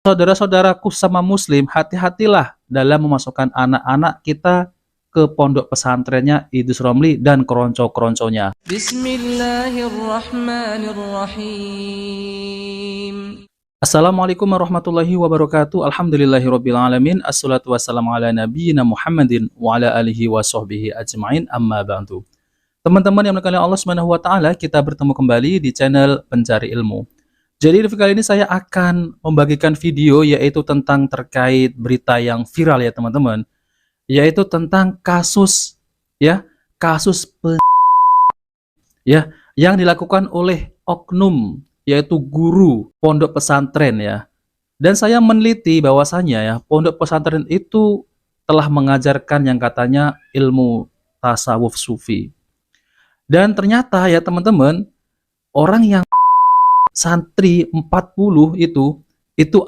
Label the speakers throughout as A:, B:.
A: Saudara-saudaraku sama muslim, hati-hatilah dalam memasukkan anak-anak kita ke pondok pesantrennya Idrus Romli dan keronco-keronconya.
B: Bismillahirrahmanirrahim.
A: Assalamualaikum warahmatullahi wabarakatuh. Alhamdulillahirrabbilalamin. Assalatu wassalamu ala nabiyyina Muhammadin wa ala alihi wa sahbihi ajma'in, amma ba'du. Teman-teman yang dimuliakan Allah Subhanahu wa taala, kita bertemu kembali di channel Pencari Ilmu. Jadi di video kali ini saya akan membagikan video yaitu tentang terkait berita yang viral ya teman-teman, yaitu tentang kasus yang dilakukan oleh oknum yaitu guru pondok pesantren ya. Dan saya meneliti bahwasanya ya pondok pesantren itu telah mengajarkan yang katanya ilmu tasawuf sufi. Dan ternyata ya teman-teman, orang yang santri 40 itu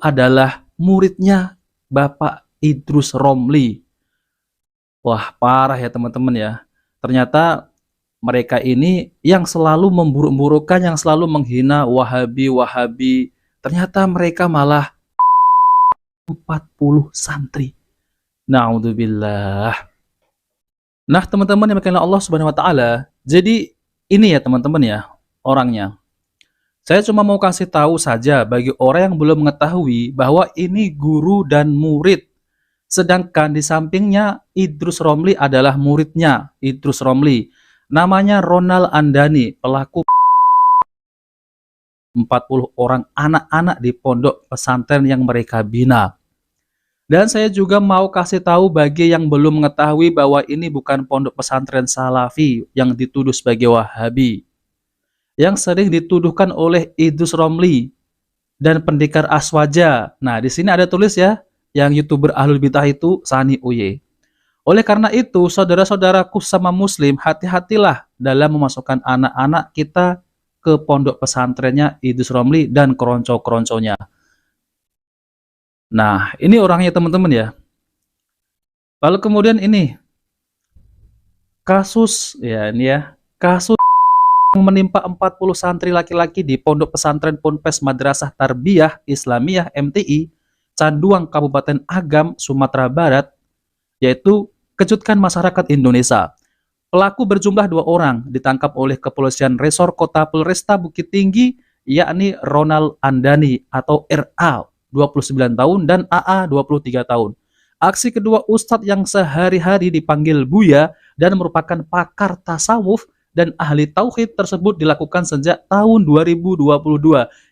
A: adalah muridnya Bapak Idrus Romli. Wah, parah ya teman-teman ya. Ternyata mereka ini yang selalu memburuk-burukkan, yang selalu menghina Wahabi. Ternyata mereka malah 40 santri. Na'udzubillah. Nah, teman-teman yang dimuliakan Allah Subhanahu wa taala, jadi ini ya teman-teman ya, orangnya. Saya cuma mau kasih tahu saja bagi orang yang belum mengetahui bahwa ini guru dan murid. Sedangkan di sampingnya Idrus Romli adalah muridnya Idrus Romli. Namanya Ronald Andani, pelaku 40 orang anak-anak di pondok pesantren yang mereka bina. Dan saya juga mau kasih tahu bagi yang belum mengetahui bahwa ini bukan pondok pesantren Salafi yang dituduh sebagai Wahabi, yang sering dituduhkan oleh Idrus Romli dan pendekar Aswaja. Nah, di sini ada tulis ya, yang YouTuber Ahlul Bidah itu Sani Uye. Oleh karena itu, saudara-saudaraku sama muslim, hati-hatilah dalam memasukkan anak-anak kita ke pondok pesantrennya Idrus Romli dan keronco-keronconya. Nah, ini orangnya teman-teman ya. Lalu kemudian ini kasus yang menimpa 40 santri laki-laki di Pondok Pesantren Ponpes Madrasah Tarbiyah Islamiyah MTI, Canduang, Kabupaten Agam, Sumatera Barat, yaitu kejutkan masyarakat Indonesia. Pelaku berjumlah 2 orang, ditangkap oleh Kepolisian Resor Kota Polresta Bukit Tinggi, yakni Ronald Andani atau RA, 29 tahun, dan AA, 23 tahun. Aksi kedua ustadz yang sehari-hari dipanggil Buya dan merupakan pakar tasawuf dan ahli tauhid tersebut dilakukan sejak tahun 2022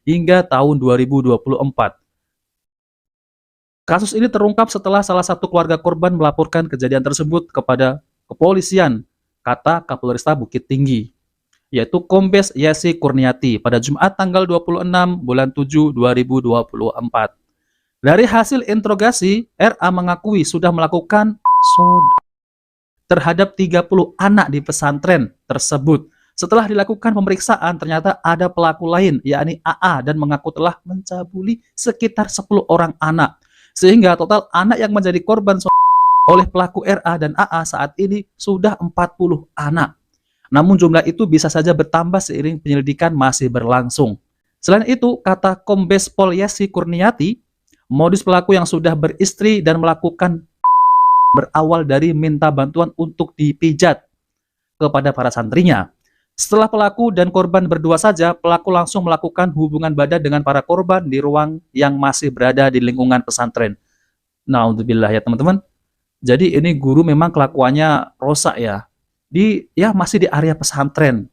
A: hingga tahun 2024. Kasus ini terungkap setelah salah satu keluarga korban melaporkan kejadian tersebut kepada kepolisian, kata Kapolresta Bukit Tinggi, yaitu Kombes Yesi Kurniati pada Jumat tanggal 26 bulan 7 2024. Dari hasil interogasi, RA mengakui sudah melakukan terhadap 30 anak di pesantren tersebut. Setelah dilakukan pemeriksaan, ternyata ada pelaku lain, yakni AA, dan mengaku telah mencabuli sekitar 10 orang anak. Sehingga total anak yang menjadi korban oleh pelaku RA dan AA saat ini sudah 40 anak. Namun jumlah itu bisa saja bertambah seiring penyelidikan masih berlangsung. Selain itu, kata Kombes Pol Yesi Kurniati, modus pelaku yang sudah beristri dan melakukan berawal dari minta bantuan untuk dipijat kepada para santrinya. Setelah pelaku dan korban berdua saja, pelaku langsung melakukan hubungan badan dengan para korban di ruang yang masih berada di lingkungan pesantren. Naudzubillah ya teman-teman. Jadi ini guru memang kelakuannya rosak ya. Masih di area pesantren.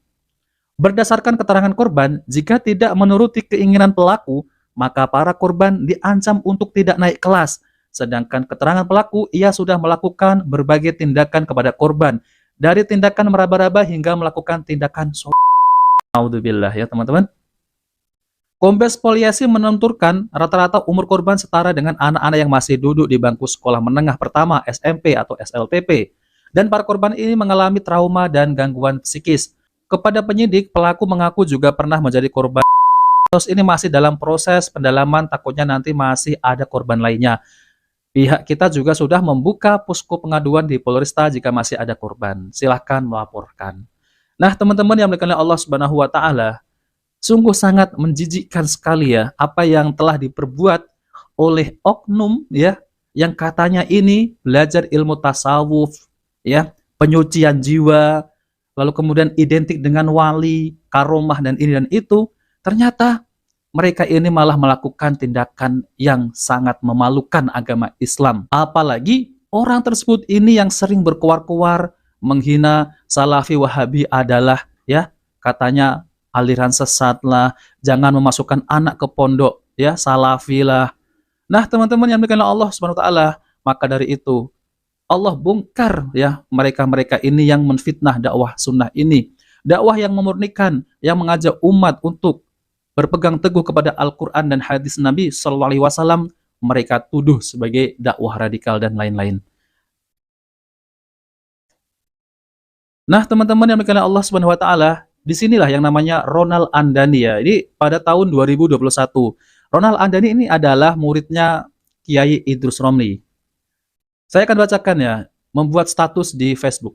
A: Berdasarkan keterangan korban, jika tidak menuruti keinginan pelaku, maka para korban diancam untuk tidak naik kelas. Sedangkan keterangan pelaku, ia sudah melakukan berbagai tindakan kepada korban, dari tindakan meraba-raba hingga melakukan tindakan naudzubillah ya teman-teman. Kombes Pol Yesi menuturkan rata-rata umur korban setara dengan anak-anak yang masih duduk di bangku sekolah menengah pertama SMP atau SLTP. Dan para korban ini mengalami trauma dan gangguan psikis. Kepada penyidik, pelaku mengaku juga pernah menjadi korban. Kasus ini masih dalam proses pendalaman, takutnya nanti masih ada korban lainnya. Pihak kita juga sudah membuka posko pengaduan di Polresta jika masih ada korban. Silahkan melaporkan. Nah, teman-teman yang dimuliakan Allah Subhanahu wa taala, sungguh sangat menjijikkan sekali ya apa yang telah diperbuat oleh oknum ya yang katanya ini belajar ilmu tasawuf ya, penyucian jiwa, lalu kemudian identik dengan wali, karomah dan ini dan itu, ternyata mereka ini malah melakukan tindakan yang sangat memalukan agama Islam. Apalagi orang tersebut ini yang sering berkuar-kuar menghina Salafi Wahabi adalah ya katanya aliran sesat lah, jangan memasukkan anak ke pondok ya Salafi lah. Nah, teman-teman yang dimuliakan Allah Subhanahu wa taala, maka dari itu Allah bongkar ya mereka-mereka ini yang menfitnah dakwah sunnah ini. Dakwah yang memurnikan, yang mengajak umat untuk berpegang teguh kepada Al-Quran dan hadis Nabi Shallallahu Alaihi Wasallam, mereka tuduh sebagai dakwah radikal dan lain-lain. Nah, teman-teman yang dimuliakan Allah Subhanahu Wa Taala, disinilah yang namanya Ronald Andani ya. Ini pada tahun 2021. Ronald Andani ini adalah muridnya Kiai Idrus Romli. Saya akan bacakan ya, membuat status di Facebook.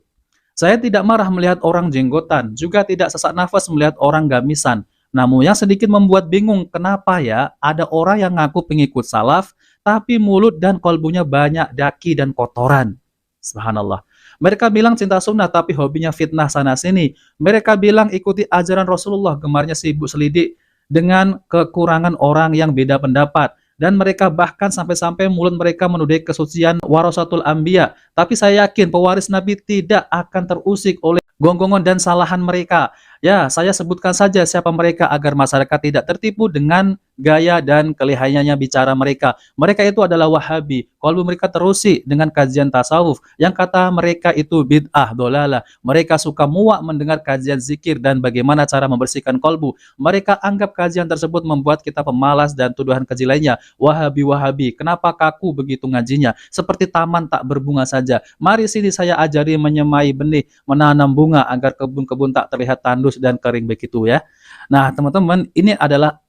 A: Saya tidak marah melihat orang jenggotan, juga tidak sesak nafas melihat orang gamisan. Namun yang sedikit membuat bingung kenapa ya ada orang yang ngaku pengikut salaf tapi mulut dan kolbunya banyak daki dan kotoran. Subhanallah. Mereka bilang cinta sunnah tapi hobinya fitnah sana sini. Mereka bilang ikuti ajaran Rasulullah, gemarnya sibuk selidik dengan kekurangan orang yang beda pendapat. Dan mereka bahkan sampai-sampai mulut mereka menudai kesucian warasatul anbiya. Tapi saya yakin pewaris Nabi tidak akan terusik oleh gonggongan dan salahan mereka. Ya, saya sebutkan saja siapa mereka agar masyarakat tidak tertipu dengan gaya dan kelihayannya bicara mereka. Mereka itu adalah Wahabi. Kalau mereka terusik dengan kajian tasawuf, yang kata mereka itu bid'ah, dolalah. Mereka suka muak mendengar kajian zikir dan bagaimana cara membersihkan kolbu. Mereka anggap kajian tersebut membuat kita pemalas dan tuduhan keji lainnya. Wahabi, kenapa kaku begitu ngajinya? Seperti taman tak berbunga saja. Mari sini saya ajari menyemai benih, menanam bunga agar kebun-kebun tak terlihat tandus dan kering begitu ya. Nah, teman-teman, ini adalah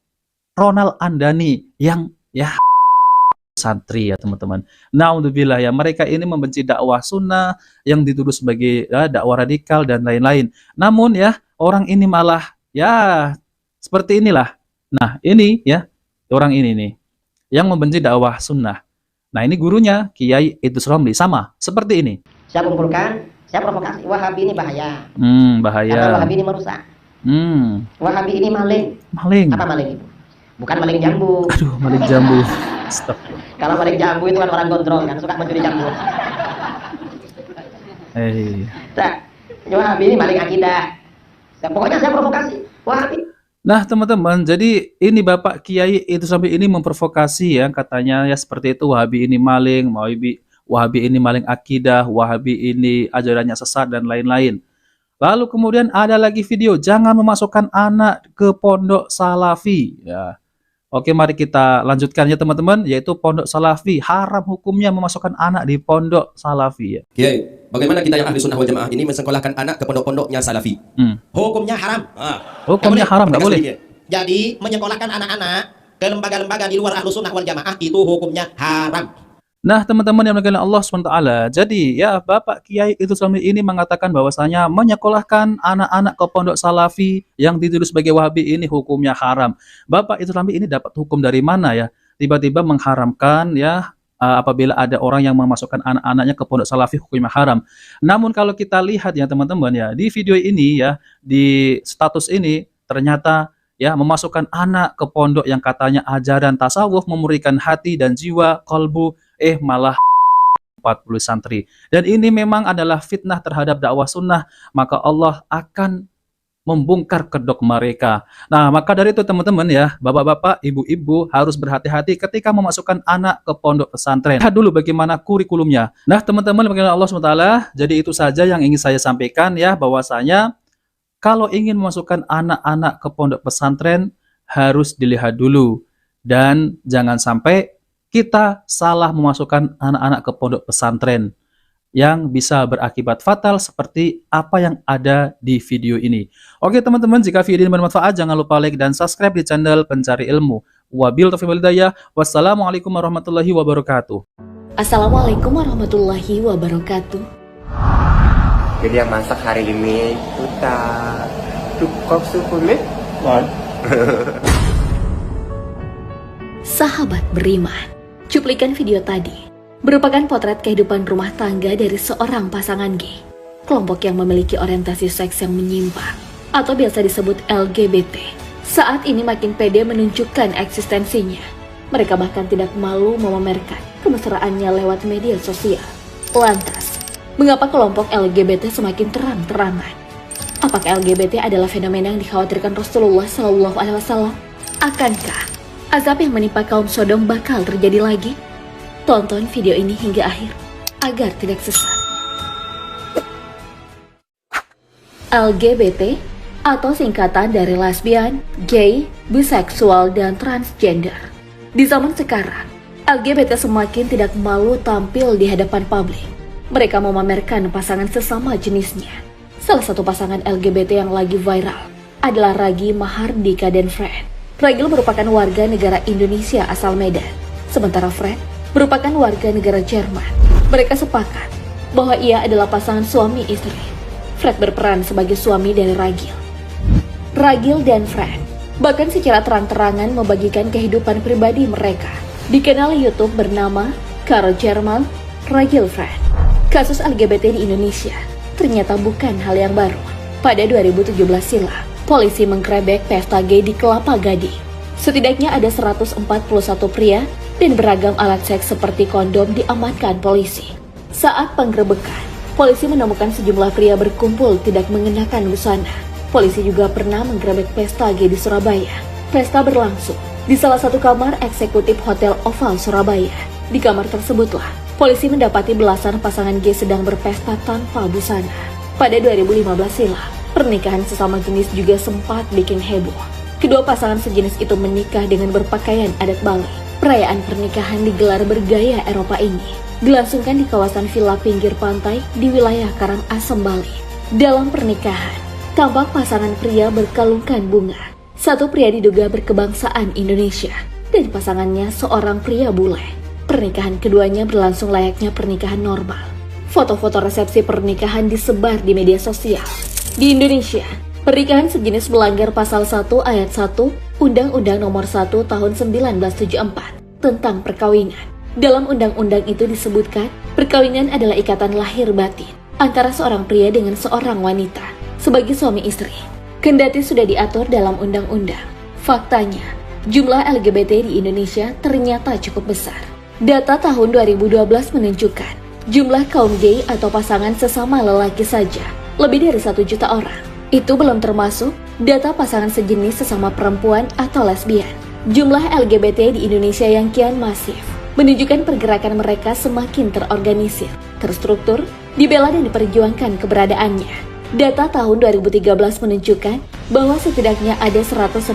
A: Ronald Andani yang ya santri ya, teman-teman. Naudzubillah ya, mereka ini membenci dakwah sunnah yang dituduh sebagai ya, dakwah radikal dan lain-lain. Namun ya, orang ini malah ya seperti inilah. Nah, ini ya, orang ini nih yang membenci dakwah sunnah. Nah, ini gurunya Kiai Idrus Romli sama seperti ini.
B: Saya kumpulkan, saya provokasi. Wahabi ini bahaya.
A: Bahaya.
B: Karena Wahabi ini merusak. Wahabi ini maling.
A: Maling.
B: Apa maling itu? Bukan maling jambu.
A: Aduh, maling jambu. Stop.
B: Kalau maling jambu itu kan orang gondrong kan suka mencuri jambu. Nah, Wahabi ini maling akidah. Pokoknya saya provokasi. Wahabi.
A: Nah, teman-teman, jadi ini Bapak Kiai itu sampai ini memprovokasi ya, katanya ya seperti itu, Wahabi ini maling, Wahabi ini maling akidah, Wahabi ini ajarannya sesat dan lain-lain. Lalu kemudian ada lagi video, jangan memasukkan anak ke pondok Salafi ya. Oke, mari kita lanjutkan ya teman-teman, yaitu pondok Salafi, haram hukumnya memasukkan anak di pondok Salafi ya.
C: Kiai, bagaimana kita yang ahli sunnah wal jamaah ini mensekolahkan anak ke pondok-pondoknya Salafi?
B: Hukumnya haram.
A: Hukumnya haram, nggak boleh.
B: Jadi menyekolahkan anak-anak ke lembaga-lembaga di luar ahlu sunnah wal jamaah itu hukumnya haram.
A: Nah, teman-teman yang dimuliakan Allah SWT, jadi ya Bapak Kiai Idrus Romli ini mengatakan bahwasanya menyekolahkan anak-anak ke pondok Salafi yang dituduh sebagai Wahabi ini hukumnya haram. Bapak Idrus Romli ini dapat hukum dari mana ya? Tiba-tiba mengharamkan ya apabila ada orang yang memasukkan anak-anaknya ke pondok Salafi hukumnya haram. Namun kalau kita lihat ya teman-teman ya, di video ini ya, di status ini ternyata ya memasukkan anak ke pondok yang katanya ajaran tasawuf memurnikan hati dan jiwa, kolbu, malah 40 santri. Dan ini memang adalah fitnah terhadap dakwah sunnah, maka Allah akan membongkar kedok mereka. Nah, maka dari itu teman-teman ya, bapak-bapak, ibu-ibu harus berhati-hati ketika memasukkan anak ke pondok pesantren. Lihat dulu bagaimana kurikulumnya. Nah, teman-teman, bagaimana Allah SWT, jadi itu saja yang ingin saya sampaikan ya, bahwasanya kalau ingin memasukkan anak-anak ke pondok pesantren harus dilihat dulu. Dan jangan sampai kita salah memasukkan anak-anak ke pondok pesantren yang bisa berakibat fatal seperti apa yang ada di video ini. Oke teman-teman, jika video ini bermanfaat jangan lupa like dan subscribe di channel Pencari Ilmu. Wabil taufiq wal hidayah. Wassalamualaikum warahmatullahi wabarakatuh.
D: Assalamualaikum warahmatullahi wabarakatuh.
E: Jadi yang masak hari ini kita cukup sukume.
D: Sahabat beriman, Cuplikan video tadi merupakan potret kehidupan rumah tangga dari seorang pasangan gay, kelompok yang memiliki orientasi seks yang menyimpang atau biasa disebut LGBT. Saat ini makin pede menunjukkan eksistensinya. Mereka bahkan tidak malu memamerkan kemesraannya lewat media sosial. Lantas, mengapa kelompok LGBT semakin terang-terangan? Apakah LGBT adalah fenomena yang dikhawatirkan Rasulullah SAW? Akankah azab yang menimpa kaum Sodom bakal terjadi lagi? Tonton video ini hingga akhir agar tidak sesat. LGBT atau singkatan dari lesbian, gay, biseksual, dan transgender. Di zaman sekarang, LGBT semakin tidak malu tampil di hadapan publik. Mereka memamerkan pasangan sesama jenisnya. Salah satu pasangan LGBT yang lagi viral adalah Ragi Mahardika dan Fred. Ragil merupakan warga negara Indonesia asal Medan, sementara Fred merupakan warga negara Jerman. Mereka sepakat bahwa ia adalah pasangan suami istri. Fred berperan sebagai suami dari Ragil. Ragil dan Fred bahkan secara terang-terangan membagikan kehidupan pribadi mereka di kanal YouTube bernama Karl Jerman Ragil Fred. Kasus LGBT di Indonesia ternyata bukan hal yang baru. Pada 2017 silam, polisi menggerebek pesta gay di Kelapa Gading. Setidaknya ada 141 pria dan beragam alat seks seperti kondom diamankan polisi. Saat penggerebekan, polisi menemukan sejumlah pria berkumpul tidak mengenakan busana. Polisi juga pernah menggerebek pesta gay di Surabaya. Pesta berlangsung di salah satu kamar eksekutif Hotel Oval Surabaya. Di kamar tersebutlah polisi mendapati belasan pasangan gay sedang berpesta tanpa busana. Pada 2015 silam, pernikahan sesama jenis juga sempat bikin heboh. Kedua pasangan sejenis itu menikah dengan berpakaian adat Bali. Perayaan pernikahan digelar bergaya Eropa ini dilangsungkan di kawasan villa pinggir pantai di wilayah Karangasem, Bali. Dalam pernikahan, tampak pasangan pria berkalungkan bunga. Satu pria diduga berkebangsaan Indonesia dan pasangannya seorang pria bule. Pernikahan keduanya berlangsung layaknya pernikahan normal. Foto-foto resepsi pernikahan disebar di media sosial. Di Indonesia, pernikahan sejenis melanggar pasal 1 ayat 1 Undang-Undang Nomor 1 Tahun 1974 tentang perkawinan. Dalam undang-undang itu disebutkan, perkawinan adalah ikatan lahir batin antara seorang pria dengan seorang wanita sebagai suami istri. Kendati sudah diatur dalam undang-undang, faktanya jumlah LGBT di Indonesia ternyata cukup besar. Data tahun 2012 menunjukkan jumlah kaum gay atau pasangan sesama lelaki saja lebih dari 1 juta orang. Itu belum termasuk data pasangan sejenis sesama perempuan atau lesbian. Jumlah LGBT di Indonesia yang kian masif menunjukkan pergerakan mereka semakin terorganisir, terstruktur, dibela dan diperjuangkan keberadaannya. Data tahun 2013 menunjukkan bahwa setidaknya ada 119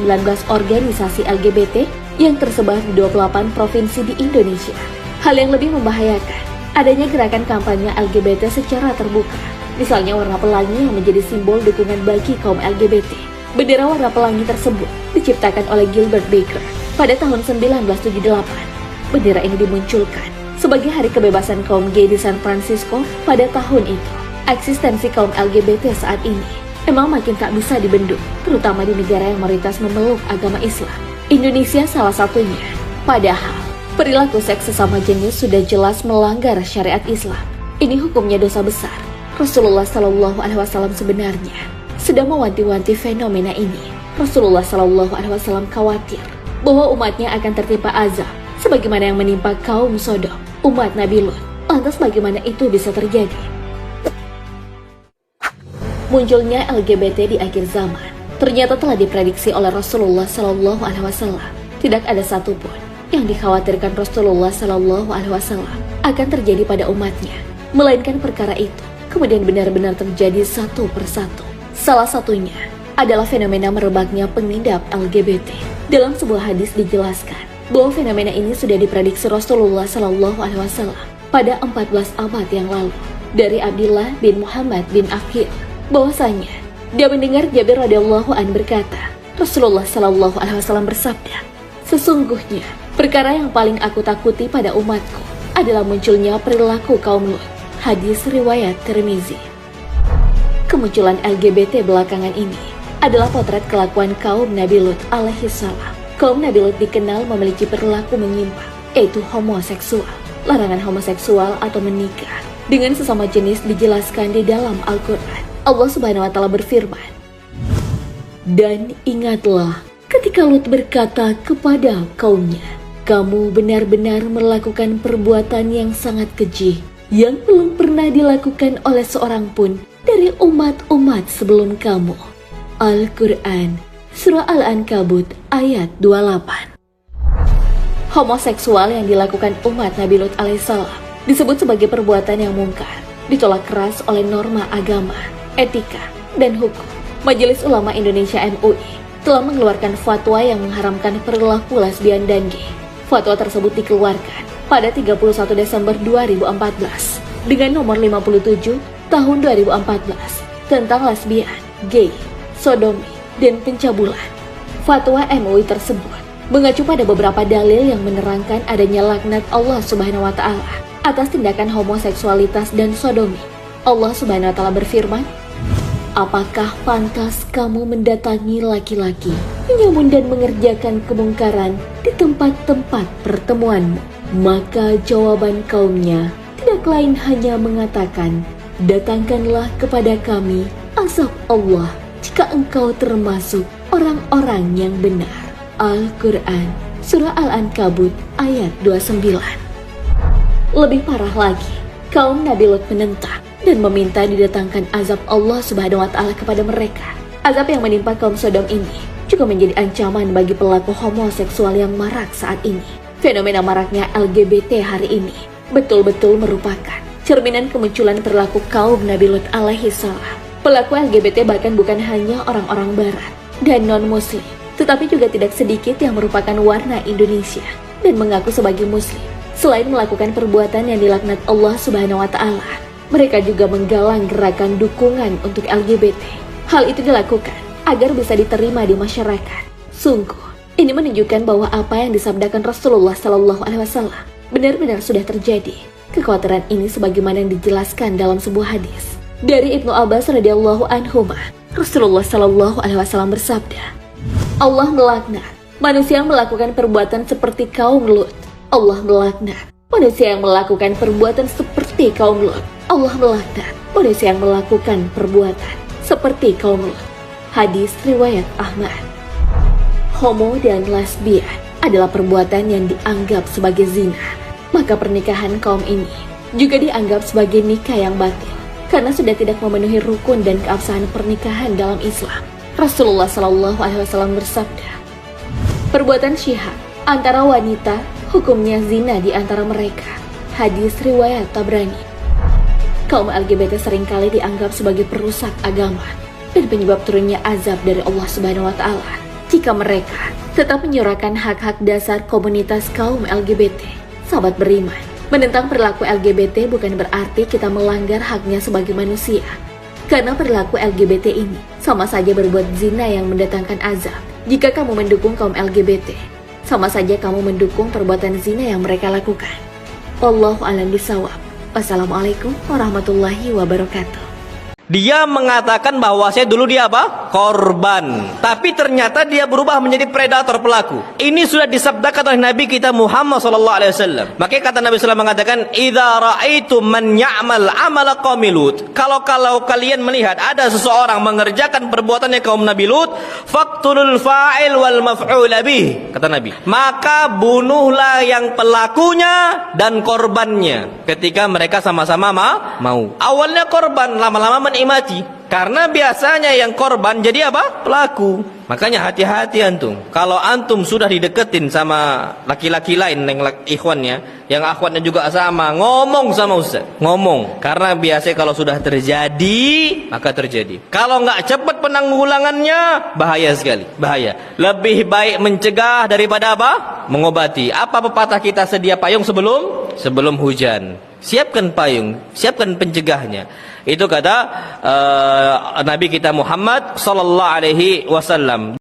D: organisasi LGBT yang tersebar di 28 provinsi di Indonesia. Hal yang lebih membahayakan, adanya gerakan kampanye LGBT secara terbuka. Misalnya warna pelangi yang menjadi simbol dukungan bagi kaum LGBT. Bendera warna pelangi tersebut diciptakan oleh Gilbert Baker pada tahun 1978. Bendera ini dimunculkan sebagai hari kebebasan kaum gay di San Francisco pada tahun itu. Eksistensi kaum LGBT saat ini memang makin tak bisa dibendung, terutama di negara yang mayoritas memeluk agama Islam. Indonesia salah satunya. Padahal, perilaku seks sesama jenis sudah jelas melanggar syariat Islam. Ini hukumnya dosa besar. Rasulullah SAW sebenarnya sedang mewanti-wanti fenomena ini. Rasulullah SAW khawatir bahwa umatnya akan tertimpa azab sebagaimana yang menimpa kaum Sodom, umat Nabi Lut. Lantas bagaimana itu bisa terjadi? Munculnya LGBT di akhir zaman ternyata telah diprediksi oleh Rasulullah SAW. Tidak ada satupun yang dikhawatirkan Rasulullah SAW akan terjadi pada umatnya, melainkan perkara itu kemudian benar-benar terjadi satu persatu. Salah satunya adalah fenomena merebaknya pengidap LGBT. Dalam sebuah hadis dijelaskan bahwa fenomena ini sudah diprediksi Rasulullah SAW pada 14 abad yang lalu dari Abdullah bin Muhammad bin Aqil, bahwasanya dia mendengar Jabir radhiyallahu an berkata, Rasulullah SAW bersabda, sesungguhnya perkara yang paling aku takuti pada umatku adalah munculnya perilaku kaum Lut. Hadis riwayat Tirmizi. Kemunculan LGBT belakangan ini adalah potret kelakuan kaum Nabi Lut alaihissalam. Kaum Nabi Lut dikenal memiliki perilaku menyimpang. yaitu homoseksual. Larangan homoseksual atau menikah dengan sesama jenis dijelaskan di dalam Al-Quran. Allah Subhanahu wa Ta'ala berfirman, "Dan ingatlah ketika Lut berkata kepada kaumnya, kamu benar-benar melakukan perbuatan yang sangat keji, yang belum pernah dilakukan oleh seorang pun dari umat-umat sebelum kamu." Al-Quran, Surah Al-Ankabut ayat 28. Homoseksual yang dilakukan umat Nabi Lut alaihissalam disebut sebagai perbuatan yang mungkar, ditolak keras oleh norma agama, etika, dan hukum. Majelis Ulama Indonesia MUI telah mengeluarkan fatwa yang mengharamkan perilaku lesbian dan gay. Fatwa tersebut dikeluarkan pada 31 Desember 2014 dengan nomor 57 tahun 2014 tentang lesbian, gay, sodomi, dan pencabulan. Fatwa MUI tersebut mengacu pada beberapa dalil yang menerangkan adanya laknat Allah Subhanahu wa Ta'ala atas tindakan homoseksualitas dan sodomi. Allah Subhanahu wa Ta'ala berfirman, "Apakah pantas kamu mendatangi laki-laki, menyamun dan mengerjakan kemungkaran di tempat-tempat pertemuanmu?" Maka jawaban kaumnya tidak lain hanya mengatakan, "Datangkanlah kepada kami azab Allah jika engkau termasuk orang-orang yang benar." Al-Quran, Surah Al-Ankabut ayat 29. Lebih parah lagi, kaum Nabi Lut menentang dan meminta didatangkan azab Allah Subhanahu wa Ta'ala kepada mereka. Azab yang menimpa kaum Sodom ini juga menjadi ancaman bagi pelaku homoseksual yang marak saat ini. Fenomena maraknya LGBT hari ini betul-betul merupakan cerminan kemunculan perilaku kaum Nabi Lut alaihissalam. Pelaku LGBT bahkan bukan hanya orang-orang barat dan non-muslim, tetapi juga tidak sedikit yang merupakan warna Indonesia dan mengaku sebagai muslim. Selain melakukan perbuatan yang dilaknat Allah Subhanahu wa Ta'ala, mereka juga menggalang gerakan dukungan untuk LGBT. Hal itu dilakukan agar bisa diterima di masyarakat. Sungguh, ini menunjukkan bahwa apa yang disabdakan Rasulullah SAW benar-benar sudah terjadi. Kekhawatiran ini sebagaimana yang dijelaskan dalam sebuah hadis dari Ibnu Abbas radhiyallahu anhuma. Rasulullah SAW bersabda, "Allah melaknat manusia yang melakukan perbuatan seperti kaum Lut. Allah melaknat manusia yang melakukan perbuatan seperti kaum Lut. Allah melaknat manusia yang melakukan perbuatan seperti kaum Lut." Hadis riwayat Ahmad. Homo dan lesbian adalah perbuatan yang dianggap sebagai zina. Maka pernikahan kaum ini juga dianggap sebagai nikah yang batil karena sudah tidak memenuhi rukun dan keabsahan pernikahan dalam Islam. Rasulullah SAW bersabda, "Perbuatan syihad antara wanita hukumnya zina di antara mereka." Hadis riwayat Tabrani. Kaum LGBT seringkali dianggap sebagai perusak agama dan penyebab turunnya azab dari Allah Subhanahu wa Ta'ala jika mereka tetap menyuarakan hak-hak dasar komunitas kaum LGBT. Sahabat beriman, menentang perilaku LGBT bukan berarti kita melanggar haknya sebagai manusia. Karena perilaku LGBT ini sama saja berbuat zina yang mendatangkan azab. Jika kamu mendukung kaum LGBT, sama saja kamu mendukung perbuatan zina yang mereka lakukan. Wallahu a'lam bishawab. Wassalamualaikum warahmatullahi wabarakatuh.
F: Dia mengatakan bahwa saya dulu dia apa? Korban. Tapi ternyata dia berubah menjadi predator pelaku. Ini sudah disabdakan oleh Nabi kita Muhammad SAW. Makanya kata Nabi SAW mengatakan, "Idza ra'aitum man ya'mal amala qaumi Lut." Kalau kalian melihat ada seseorang mengerjakan perbuatannya kaum Nabi Lut, faqtulul fa'il wal maf'ul bih, kata Nabi. Maka bunuhlah yang pelakunya dan korbannya ketika mereka sama-sama mau. Awalnya korban, lama-lama menikmati. Karena biasanya yang korban jadi apa? Pelaku. Makanya hati-hati antum. Kalau antum sudah dideketin sama laki-laki lain yang ikhwannya, yang akhwatnya juga sama, ngomong sama ustaz. Ngomong. Karena biasanya kalau sudah terjadi, maka terjadi. Kalau nggak cepat penanggulangannya, bahaya sekali. Bahaya. Lebih baik mencegah daripada apa? Mengobati. Apa pepatah kita, sedia payung sebelum hujan. Siapkan payung, siapkan pencegahnya. Itu kata Nabi kita Muhammad sallallahu alaihi wasallam.